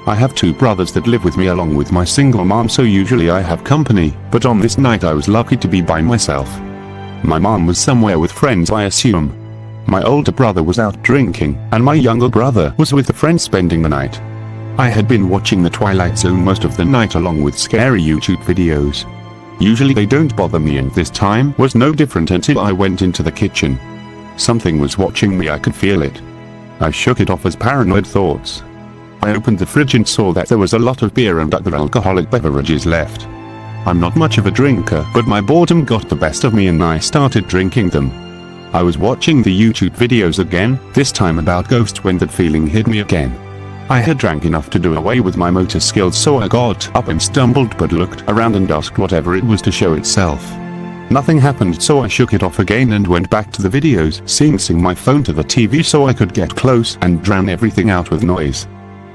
I have two brothers that live with me along with my single mom, so usually I have company, but on this night I was lucky to be by myself. My mom was somewhere with friends, I assume. My older brother was out drinking, and my younger brother was with a friend spending the night. I had been watching The Twilight Zone most of the night along with scary YouTube videos. Usually they don't bother me, and this time was no different until I went into the kitchen. Something was watching me, I could feel it. I shook it off as paranoid thoughts. I opened the fridge and saw that there was a lot of beer and other alcoholic beverages left. I'm not much of a drinker, but my boredom got the best of me and I started drinking them. I was watching the YouTube videos again, this time about ghosts, when that feeling hit me again. I had drank enough to do away with my motor skills, so I got up and stumbled but looked around and asked whatever it was to show itself. Nothing happened, so I shook it off again and went back to the videos, syncing my phone to the TV so I could get close and drown everything out with noise.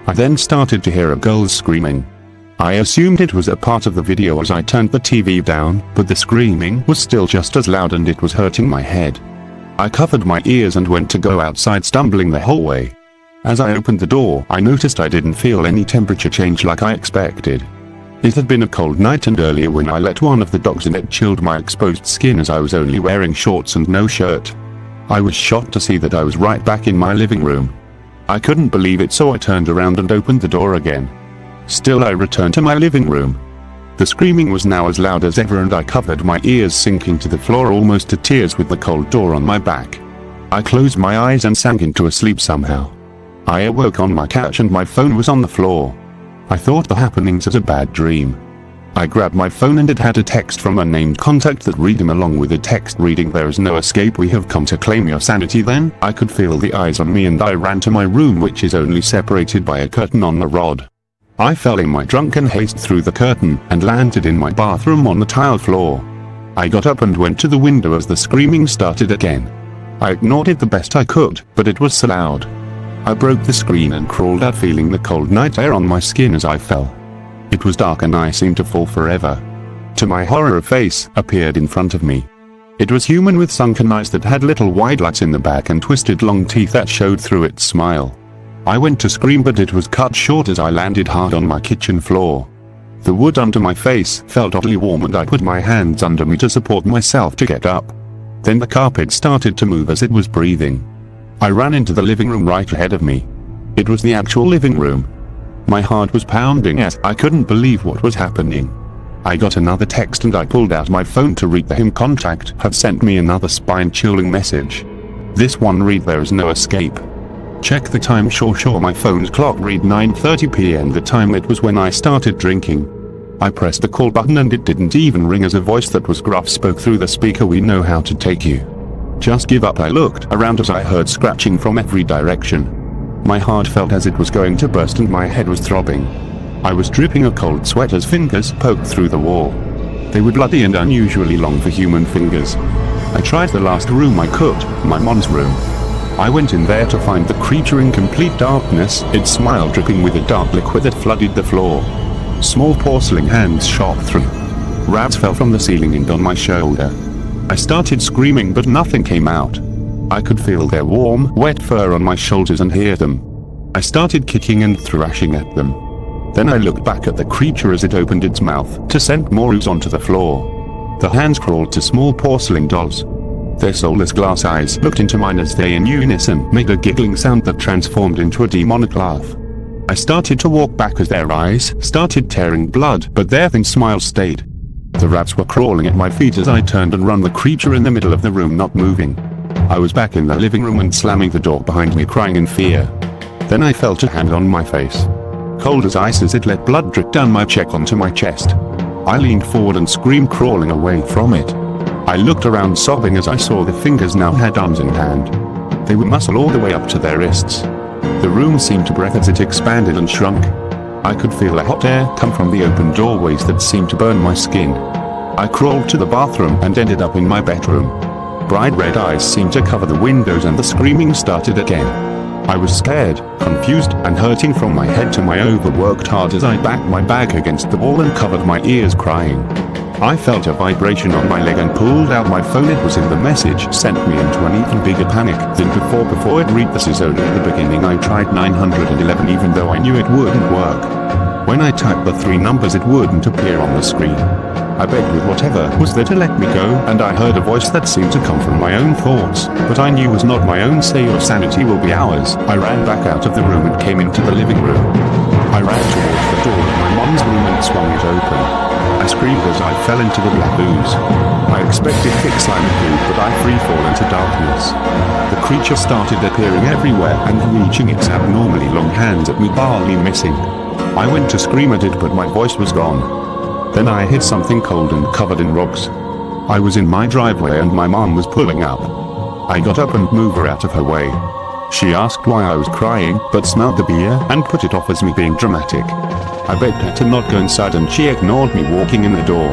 I then started to hear a girl screaming. I assumed it was a part of the video as I turned the TV down, but the screaming was still just as loud and it was hurting my head. I covered my ears and went to go outside, stumbling the whole way. As I opened the door, I noticed I didn't feel any temperature change like I expected. It had been a cold night, and earlier when I let one of the dogs in, it chilled my exposed skin as I was only wearing shorts and no shirt. I was shocked to see that I was right back in my living room. I couldn't believe it, so I turned around and opened the door again. Still, I returned to my living room. The screaming was now as loud as ever and I covered my ears, sinking to the floor almost to tears with the cold door on my back. I closed my eyes and sank into a sleep somehow. I awoke on my couch and my phone was on the floor. I thought the happenings was a bad dream. I grabbed my phone and it had a text from a named contact that read him along with a text reading, "There is no escape, we have come to claim your sanity." Then I could feel the eyes on me and I ran to my room, which is only separated by a curtain on the rod. I fell in my drunken haste through the curtain and landed in my bathroom on the tile floor. I got up and went to the window as the screaming started again. I ignored it the best I could, but it was so loud. I broke the screen and crawled out, feeling the cold night air on my skin as I fell. It was dark and I seemed to fall forever. To my horror, a face appeared in front of me. It was human with sunken eyes that had little wide lights in the back and twisted long teeth that showed through its smile. I went to scream, but it was cut short as I landed hard on my kitchen floor. The wood under my face felt oddly warm and I put my hands under me to support myself to get up. Then the carpet started to move as it was breathing. I ran into the living room right ahead of me. It was the actual living room. My heart was pounding as I couldn't believe what was happening. I got another text and I pulled out my phone to read. The him contact had sent me another spine-chilling message. This one read, "There is no escape. Check the time." Sure, my phone's clock read 9:30 p.m. the time it was when I started drinking. I pressed the call button and it didn't even ring as a voice that was gruff spoke through the speaker. "We know how to take you. Just give up." I looked around as I heard scratching from every direction. My heart felt as it was going to burst and my head was throbbing. I was dripping a cold sweat as fingers poked through the wall. They were bloody and unusually long for human fingers. I tried the last room I could, my mom's room. I went in there to find the creature in complete darkness, its smile dripping with a dark liquid that flooded the floor. Small porcelain hands shot through. Rags fell from the ceiling and on my shoulder. I started screaming but nothing came out. I could feel their warm, wet fur on my shoulders and hear them. I started kicking and thrashing at them. Then I looked back at the creature as it opened its mouth to send more ooze onto the floor. The hands crawled to small porcelain dolls. Their soulless glass eyes looked into mine as they in unison made a giggling sound that transformed into a demonic laugh. I started to walk back as their eyes started tearing blood, but their thin smile stayed. The rats were crawling at my feet as I turned and ran the creature in the middle of the room, not moving. I was back in the living room and slamming the door behind me, crying in fear. Then I felt a hand on my face. Cold as ice as it let blood drip down my cheek onto my chest. I leaned forward and screamed, crawling away from it. I looked around sobbing as I saw the fingers now had arms in hand. They were muscle all the way up to their wrists. The room seemed to breathe as it expanded and shrunk. I could feel a hot air come from the open doorways that seemed to burn my skin. I crawled to the bathroom and ended up in my bedroom. Bright red eyes seemed to cover the windows and the screaming started again. I was scared, confused, and hurting from my head to my overworked heart as I backed my back against the wall and covered my ears, crying. I felt a vibration on my leg and pulled out my phone. It was in the message sent me into an even bigger panic than before it read, "This is only the beginning. I tried 911 even though I knew it wouldn't work." When I typed the 3 numbers it wouldn't appear on the screen. I begged with whatever was there to let me go, and I heard a voice that seemed to come from my own thoughts, but I knew was not my own. "Say your sanity will be ours." I ran back out of the room and came into the living room. I ran towards the door of my mom's room and swung it open. I screamed as I fell into the black ooze. I expected thick slimy goo, but I freefall into darkness. The creature started appearing everywhere and reaching its abnormally long hands at me, barely missing. I went to scream at it, but my voice was gone. Then I hit something cold and covered in rocks. I was in my driveway and my mom was pulling up. I got up and moved her out of her way. She asked why I was crying, but smelled the beer and put it off as me being dramatic. I begged her to not go inside and she ignored me walking in the door.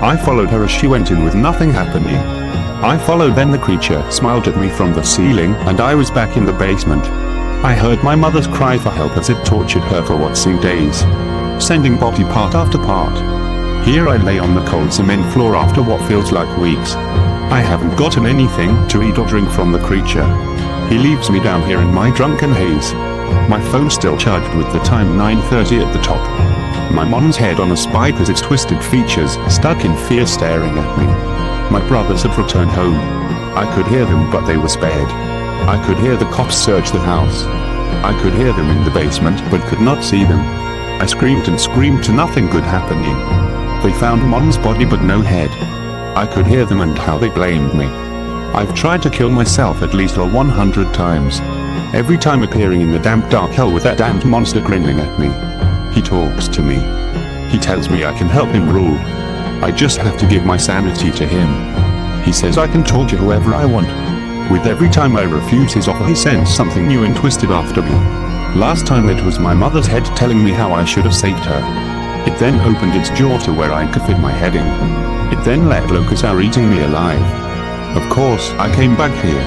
I followed her as she went in with nothing happening. I followed, then the creature smiled at me from the ceiling and I was back in the basement. I heard my mother's cry for help as it tortured her for what seemed days, sending body part after part. Here I lay on the cold cement floor after what feels like weeks. I haven't gotten anything to eat or drink from the creature. He leaves me down here in my drunken haze. My phone still charged with the time 9:30 at the top. My mom's head on a spike as its twisted features stuck in fear staring at me. My brothers had returned home. I could hear them but they were spared. I could hear the cops search the house. I could hear them in the basement but could not see them. I screamed and screamed to nothing good happening. They found mom's body but no head. I could hear them and how they blamed me. I've tried to kill myself at least 100 times. Every time appearing in the damp dark hell with that damned monster grinning at me. He talks to me. He tells me I can help him rule. I just have to give my sanity to him. He says I can torture whoever I want. With every time I refuse his offer he sends something new and twisted after me. Last time it was my mother's head telling me how I should have saved her. It then opened its jaw to where I could fit my head in. It then let locusts out eating me alive. Of course, I came back here.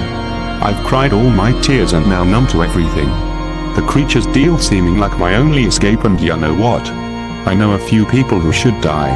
I've cried all my tears and now numb to everything. The creature's deal seeming like my only escape, and you know what? I know a few people who should die.